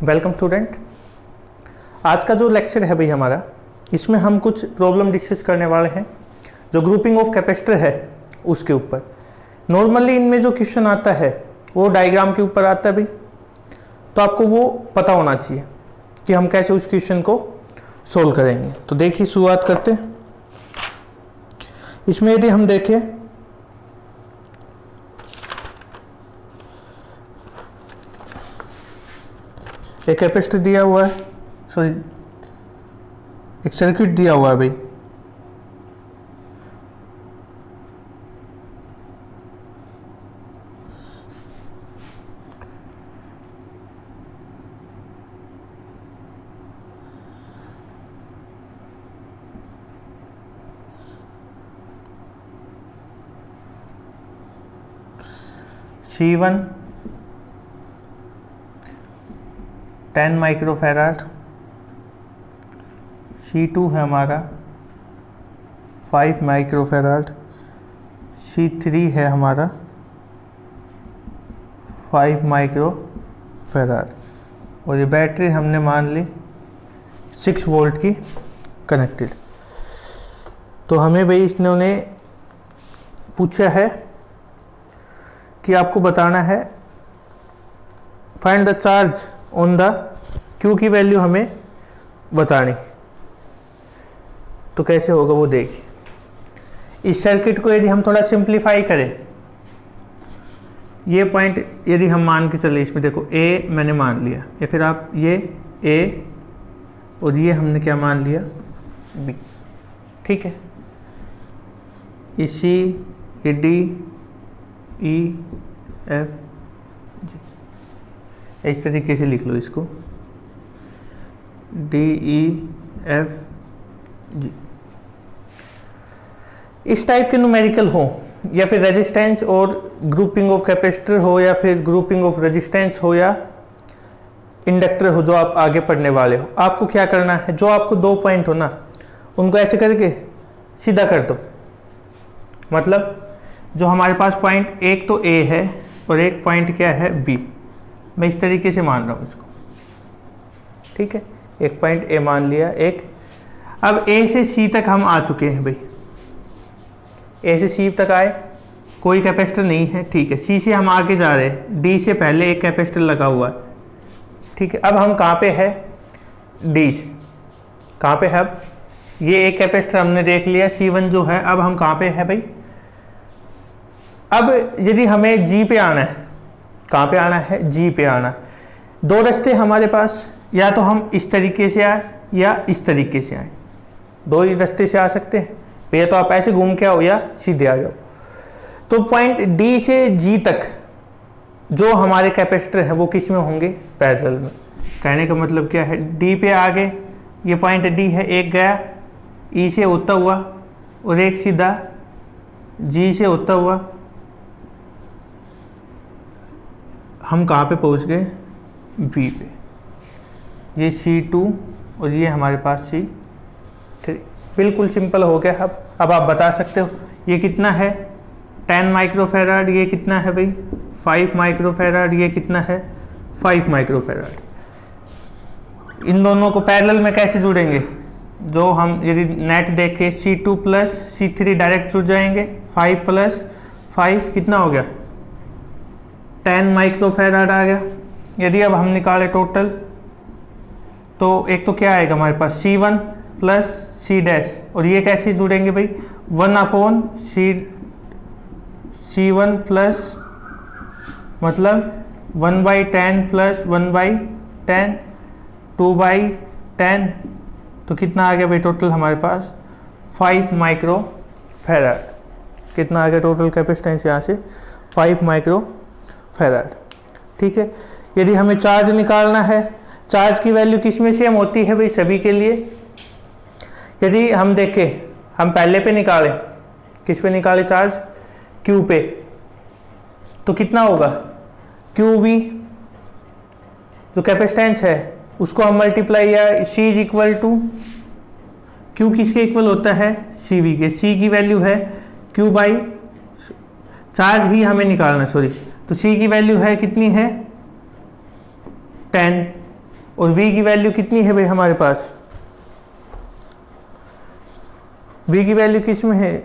Welcome student. आज का जो लेक्चर है भाई हमारा, इसमें हम कुछ प्रॉब्लम डिस्कस करने वाले हैं जो ग्रुपिंग ऑफ कैपेसिटर है उसके ऊपर। नॉर्मली इनमें जो क्वेश्चन आता है वो डायग्राम के ऊपर आता है भाई, तो आपको वो पता होना चाहिए कि हम कैसे उस क्वेश्चन को सोल्व करेंगे। तो देखिए शुरुआत करते हैं। इसमें यदि हम देखें एक कैपेसिटर दिया हुआ है, सॉरी एक सर्किट दिया हुआ है भाई। C1 10 माइक्रोफैराड, C2 है हमारा 5 माइक्रोफैराड, C3 है हमारा 5 माइक्रोफैराड, और ये बैटरी हमने मान ली 6 वोल्ट की कनेक्टेड। तो हमें भाई इन्होंने पूछा है कि आपको बताना है find the charge on the Q की वैल्यू हमें बतानी। तो कैसे होगा वो देखिए। इस सर्किट को यदि हम थोड़ा सिंप्लीफाई करें, ये पॉइंट यदि हम मान के चले, इसमें देखो A मैंने मान लिया, या फिर आप ये A और ये हमने क्या मान लिया B, ठीक है। ये C, ये D, E, F, G, इस तरीके से लिख लो इसको, D, E, F, G। इस टाइप के न्यूमेरिकल हो, या फिर रेजिस्टेंस और ग्रुपिंग ऑफ कैपेसिटर हो, या फिर ग्रुपिंग ऑफ रेजिस्टेंस हो, या इंडक्टर हो, जो आप आगे पढ़ने वाले हो, आपको क्या करना है, जो आपको 2 पॉइंट हो ना, उनको ऐसे करके सीधा कर दो। मतलब जो हमारे पास पॉइंट एक तो A है और एक पॉइंट क्या है B, मैं इस तरीके से मान रहा हूँ इसको, ठीक है। एक पॉइंट A मान लिया एक। अब A से C तक हम आ चुके हैं भाई, A से C तक आए, कोई कैपेसिटर नहीं है, ठीक है। C से हम आगे जा रहे हैं, D से पहले एक कैपेसिटर लगा हुआ है, ठीक है। अब हम कहाँ पे है, D से कहाँ पे है, अब ये एक कैपेसिटर हमने देख लिया C1 जो है। अब हम कहाँ पे है भाई, अब यदि हमें G पे आना है, कहाँ पे आना है, G पे आना है। 2 रास्ते हमारे पास, या तो हम इस तरीके से आए या इस तरीके से आए, 2 ही रास्ते से आ सकते हैं। या तो आप ऐसे घूम के आओ या सीधे आ जाओ। तो पॉइंट D से G तक जो हमारे कैपेसिटर हैं वो किस में होंगे, पैरेलल में। कहने का मतलब क्या है, D पे आगे ये पॉइंट D है, एक गया E से होता हुआ और एक सीधा G से होता हुआ, हम कहाँ पे पहुँच गए, B पे। ये C2 और ये हमारे पास C3। बिल्कुल सिंपल हो गया। अब आप बता सकते हो ये कितना है, 10 माइक्रोफैराड, ये कितना है भाई 5 माइक्रोफैराड, ये कितना है 5 माइक्रोफैराड। इन दोनों को पैरेलल में कैसे जुड़ेंगे, जो हम यदि नेट देखें C2 प्लस C3 डायरेक्ट जुड़ जाएंगे। 5 प्लस 5 कितना हो गया, 10 माइक्रोफैराड आ गया। यदि अब हम निकालें टोटल, तो एक तो क्या आएगा हमारे पास C1 प्लस C डैश, और ये कैसे जुड़ेंगे भाई 1/C1 प्लस, मतलब 1/10 प्लस 1/10 2/10, तो कितना आ गया भाई टोटल हमारे पास 5 माइक्रोफैराड। कितना आ गया टोटल कैपेसिटेंस यहाँ से 5 माइक्रोफैराड, ठीक है। यदि हमें चार्ज निकालना है, चार्ज की वैल्यू किस में सेम होती है भाई सभी के लिए। यदि हम देखें, हम पहले पे निकालें, किस पे निकाले चार्ज, Q पे, तो कितना होगा QV, जो कैपेसिटेंस है उसको हम मल्टीप्लाई, या C is equal to Q किसके इक्वल होता है, CV के। C की वैल्यू है Q बाई चार्ज ही हमें निकालना, सॉरी, तो C की वैल्यू है कितनी है 10, और V की वैल्यू कितनी है भाई हमारे पास, V की वैल्यू किस में है,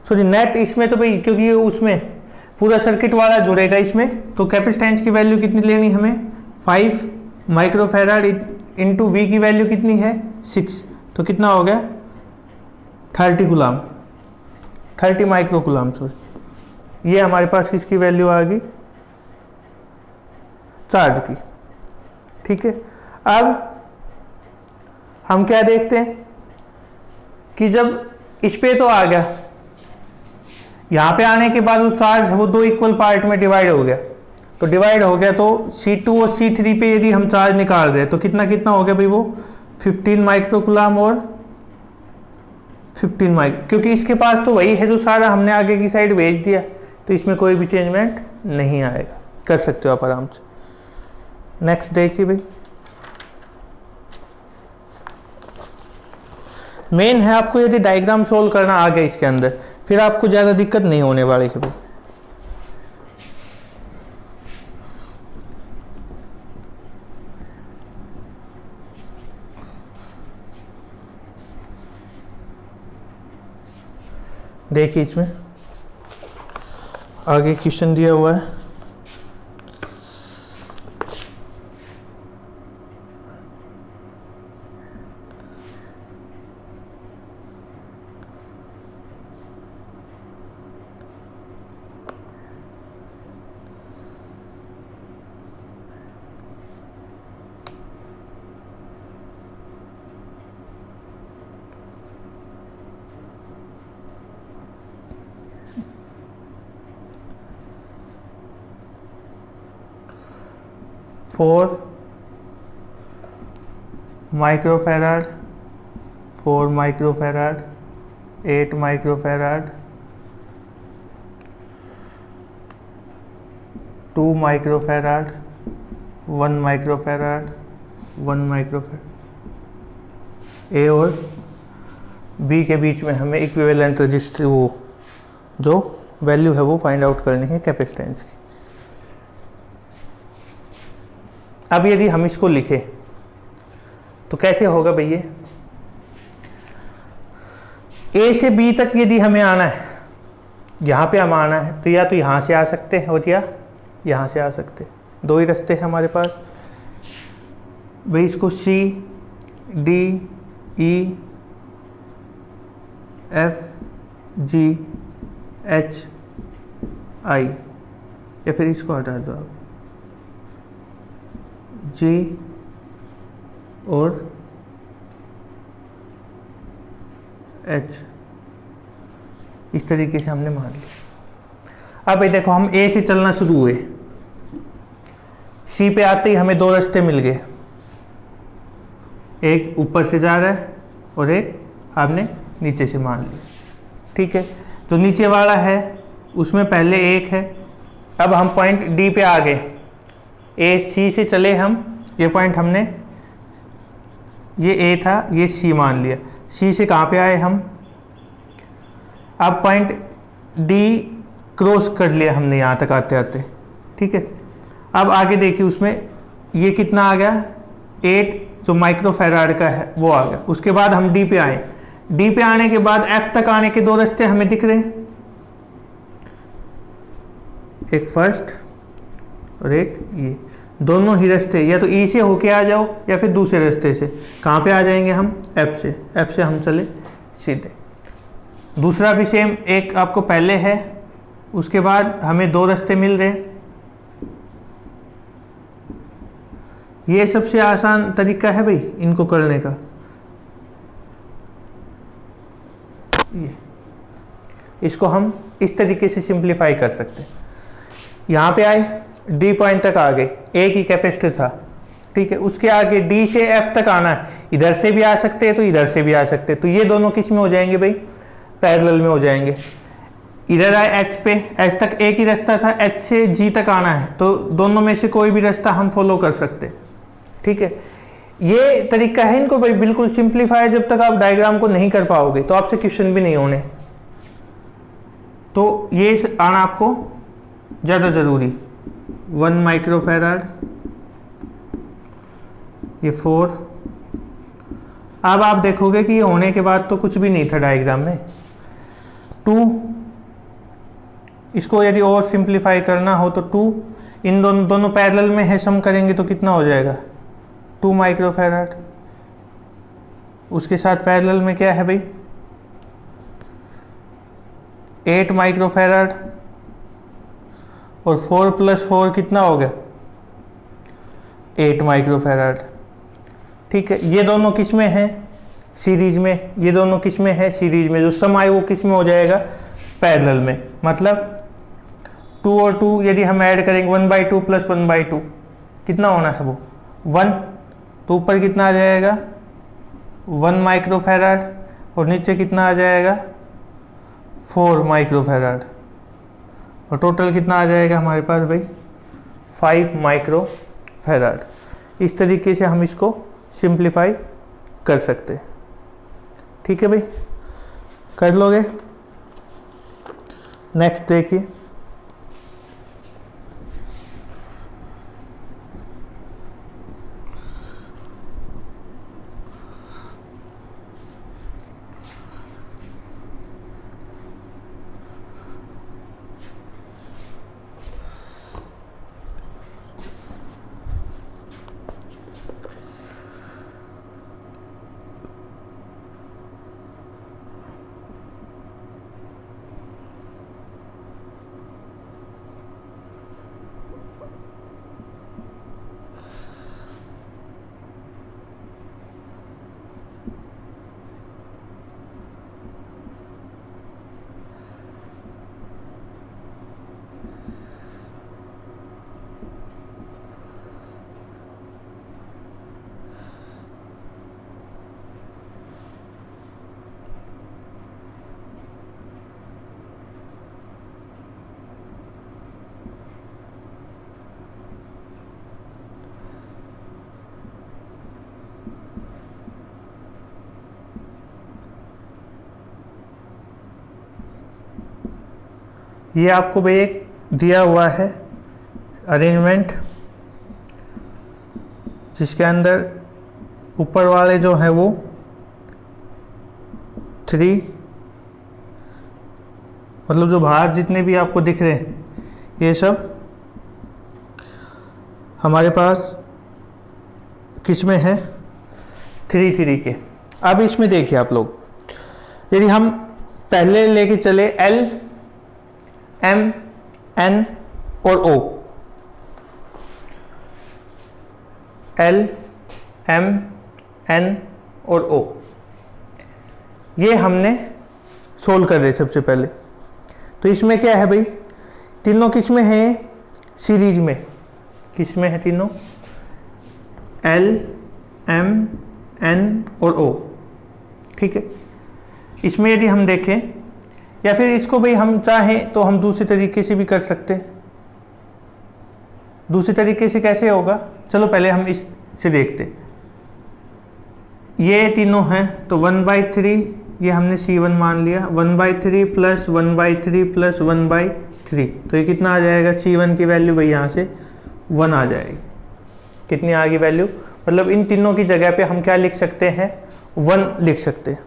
सॉरी नेट इसमें तो भाई, क्योंकि ये उसमें पूरा सर्किट वाला जुड़ेगा इसमें, तो कैपेसिटेंस की वैल्यू कितनी लेनी हमें 5 माइक्रोफैराड इंटू V की वैल्यू कितनी है 6, तो कितना हो गया 30 गुलाम, 30 माइक्रो गुलाम सॉरी। ये हमारे पास किसकी वैल्यू आ गई, चार्ज की। ठीक है, अब हम क्या देखते हैं कि जब इस पे तो आ गया, यहां पे आने के बाद वो चार्ज वो दो इक्वल पार्ट में डिवाइड हो गया, तो डिवाइड हो गया तो C2 और C3 पे यदि हम चार्ज निकाल रहे हैं तो कितना कितना हो गया भाई, वो 15 माइक्रो गुलाम और 15 माइक्रो, क्योंकि इसके पास तो वही है जो सारा हमने आगे की साइड भेज दिया, तो इसमें कोई भी चेंजमेंट नहीं आएगा, कर सकते हो आप आराम से। नेक्स्ट देखिए भाई, मेन है आपको यदि डायग्राम सोल्व करना आ गया इसके अंदर, फिर आपको ज़्यादा दिक्कत नहीं होने वाली है भाई। देखिए इसमें आगे क्वेश्चन दिया हुआ है, four microfarad, 4 microfarad, 8 microfarad, 2 microfarad, 1 microfarad, 1 microfarad. A और बी के बीच में हमें इक्विवेलेंट रजिस्टर वो जो वैल्यू है वो फाइंड आउट करनी है कैपेसिटेंस की। अब यदि हम इसको लिखें तो कैसे होगा भैया, ए से बी तक यदि हमें आना है, यहाँ पे हम आना है तो या तो यहाँ से आ सकते हैं और या यहाँ से आ सकते हैं, दो ही रास्ते हैं हमारे पास भाई। इसको C D E F G H I, या फिर इसको हटा दो आप G और H, इस तरीके से हमने मान लिया। अब ये देखो हम A से चलना शुरू हुए, C पे आते ही हमें दो रास्ते मिल गए, एक ऊपर से जा रहा है और एक हमने नीचे से मान लिया। ठीक है, जो नीचे वाला है उसमें पहले एक है, अब हम पॉइंट D पे आ गए, ए सी से चले हम, ये पॉइंट हमने, ये ए था ये सी मान लिया, सी से कहाँ पे आए हम, अब पॉइंट डी क्रॉस कर लिया हमने यहाँ तक आते आते। ठीक है, अब आगे देखिए उसमें ये कितना आ गया 8 जो माइक्रोफैराड का है वो आ गया। उसके बाद हम डी पे आए, डी पे आने के बाद एफ तक आने के दो रास्ते हमें दिख रहे हैं, एक फर्स्ट और एक ये, दोनों ही रास्ते या तो ई से होके आ जाओ या फिर दूसरे रास्ते से। कहाँ पे आ जाएंगे हम, एफ से, एफ से हम चले सीधे। दूसरा भी सेम, एक आपको पहले है, उसके बाद हमें दो रास्ते मिल रहे हैं। ये सबसे आसान तरीका है भाई इनको करने का। ये इसको हम इस तरीके से सिंप्लीफाई कर सकते हैं। यहाँ पे आए, डी पॉइंट तक आ गए, ए की कैपेसिटर था। ठीक है, उसके आगे डी से एफ तक आना है, इधर से भी आ सकते हैं तो इधर से भी आ सकते हैं, तो ये दोनों किस में हो जाएंगे भाई, पैरेलल में हो जाएंगे। इधर आए एच पे, एच तक एक ही रास्ता था, एच से जी तक आना है तो दोनों में से कोई भी रास्ता हम फॉलो कर सकते हैं। ठीक है, ये तरीका है इनको भाई बिल्कुल सिंप्लीफाई, जब तक आप डायग्राम को नहीं कर पाओगे तो आपसे क्वेश्चन भी नहीं होने, तो ये आना आपको ज़्यादा ज़रूरी। 1 माइक्रोफैराड ये 4। अब आप देखोगे कि ये होने के बाद तो कुछ भी नहीं था डायग्राम में। 2, इसको यदि और सिंप्लीफाई करना हो तो 2 इन दोनों पैरेलल में है, सम करेंगे तो कितना हो जाएगा 2 माइक्रोफैराड। उसके साथ पैरेलल में क्या है भाई 8 माइक्रोफैराड, और 4 + 4 कितना हो गया 8 माइक्रोफैराड। ठीक है, ये दोनों किस में है सीरीज में, ये दोनों किस में है सीरीज में, जो सम आए वो किस में हो जाएगा पैरेलल में। मतलब 2 और 2 यदि हम ऐड करेंगे 1/2 + 1/2 कितना होना है वो 1, तो ऊपर कितना आ जाएगा 1 माइक्रोफैराड, और नीचे कितना आ जाएगा 4 माइक्रोफैराड, और टोटल कितना आ जाएगा हमारे पास भाई 5 माइक्रोफैराड। इस तरीके से हम इसको सिंप्लीफाई कर सकते हैं। ठीक है भाई, कर लोगे। नेक्स्ट देखिए, ये आपको भाई एक दिया हुआ है अरेंजमेंट, जिसके अंदर ऊपर वाले जो है वो 3, मतलब जो बाहर जितने भी आपको दिख रहे हैं ये सब हमारे पास किस में है 3 3 के। अब इसमें देखिए आप लोग, यदि हम पहले लेके चले L M N और O, L M N और O, ये हमने सोल्व कर रहे सबसे पहले। तो इसमें क्या है भाई, तीनों किस में है सीरीज में, किस में है तीनों L M N और O। ठीक है, इसमें यदि हम देखें, या फिर इसको भाई हम चाहें तो हम दूसरे तरीके से भी कर सकते हैं। दूसरे तरीके से कैसे होगा, चलो पहले हम इससे देखते। ये तीनों हैं तो 1/3 ये हमने C1 मान लिया, 1/3 + 1/3 + 1/3, तो ये कितना आ जाएगा C1 की वैल्यू भाई यहाँ से 1 आ जाएगी। कितनी आ गई वैल्यू, मतलब इन तीनों की जगह पे हम क्या लिख सकते हैं 1 लिख सकते हैं।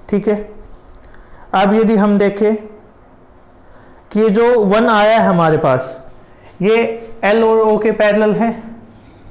ठीक है, अब यदि हम देखें कि ये जो 1 आया है हमारे पास, ये L और O के पैरेलल है।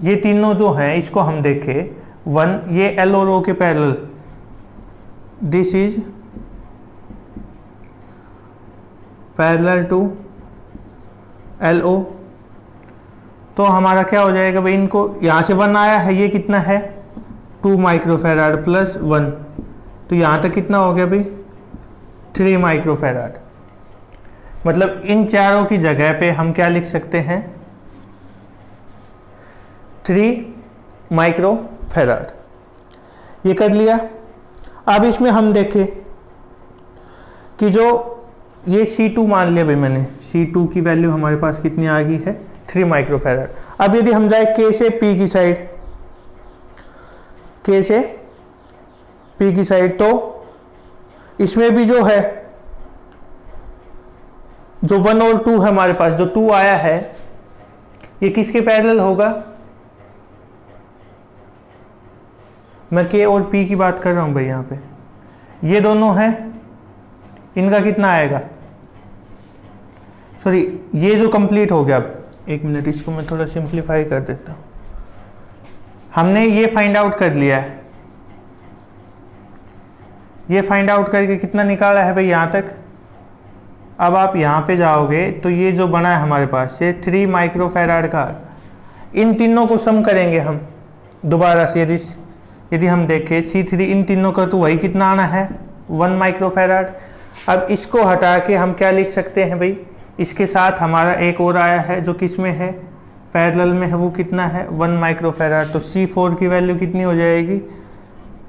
ये तीनों जो हैं इसको हम देखें 1, ये L और O के parallel, this is parallel to LO। तो हमारा क्या हो जाएगा भाई, इनको यहाँ से 1 आया है, ये कितना है 2 माइक्रोफैराड + 1, तो यहाँ तक कितना हो गया भाई 3 माइक्रोफैराड। मतलब इन चारों की जगह पे हम क्या लिख सकते हैं 3 माइक्रोफैराड। ये कर लिया। अब इसमें हम देखें कि जो ये C2 मान लिया भाई मैंने, C2 की वैल्यू हमारे पास कितनी आ गई है 3 माइक्रोफैराड। अब यदि हम जाए K से P की साइड, K से P की साइड, तो इसमें भी जो है जो 1 और 2 है हमारे पास, जो 2 आया है ये किसके पैरेलल होगा मैं के और पी की बात कर रहा हूँ भाई। यहाँ पे ये दोनों हैं, इनका कितना आएगा, सॉरी ये जो कंप्लीट हो गया। अब एक मिनट, इसको मैं थोड़ा सिंप्लीफाई कर देता हूँ। हमने ये फाइंड आउट कर लिया है, ये फाइंड आउट करके कितना निकाला है भाई यहाँ तक। अब आप यहाँ पे जाओगे तो ये जो बना है हमारे पास, ये 3 माइक्रोफैराड का। इन तीनों को सम करेंगे हम दोबारा से, यदि हम देखें C3 इन तीनों का, तो वही कितना आना है 1 माइक्रोफैराड। अब इसको हटा के हम क्या लिख सकते हैं भाई, इसके साथ हमारा एक और आया है जो किस में है, पैरेलल में है, वो कितना है 1 माइक्रोफैराड। तो C4 की वैल्यू कितनी हो जाएगी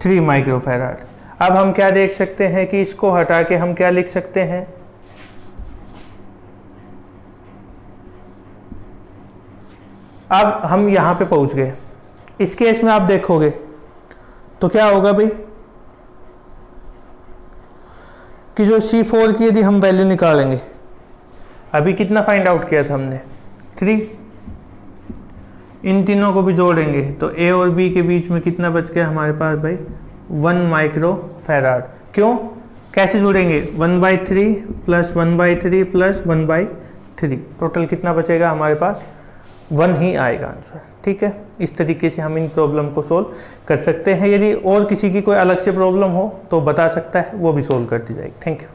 3 माइक्रोफैराड। अब हम क्या देख सकते हैं कि इसको हटा के हम क्या लिख सकते हैं, अब हम यहाँ पे पहुँच गए। इस केस में आप देखोगे तो क्या होगा भाई कि जो C4 की यदि हम वैल्यू निकालेंगे, अभी कितना फाइंड आउट किया था हमने 3, इन तीनों को भी जोड़ेंगे तो A और B के बीच में कितना बच गया हमारे पास भाई 1 माइक्रोफैराड। क्यों, कैसे जोड़ेंगे 1/3 प्लस 1/3 प्लस 1/3, टोटल कितना बचेगा हमारे पास 1 ही आएगा आंसर। ठीक है, इस तरीके से हम इन प्रॉब्लम को सोल्व कर सकते हैं। यदि और किसी की कोई अलग से प्रॉब्लम हो तो बता सकता है, वो भी सोल्व कर दी जाएगी। Thank you.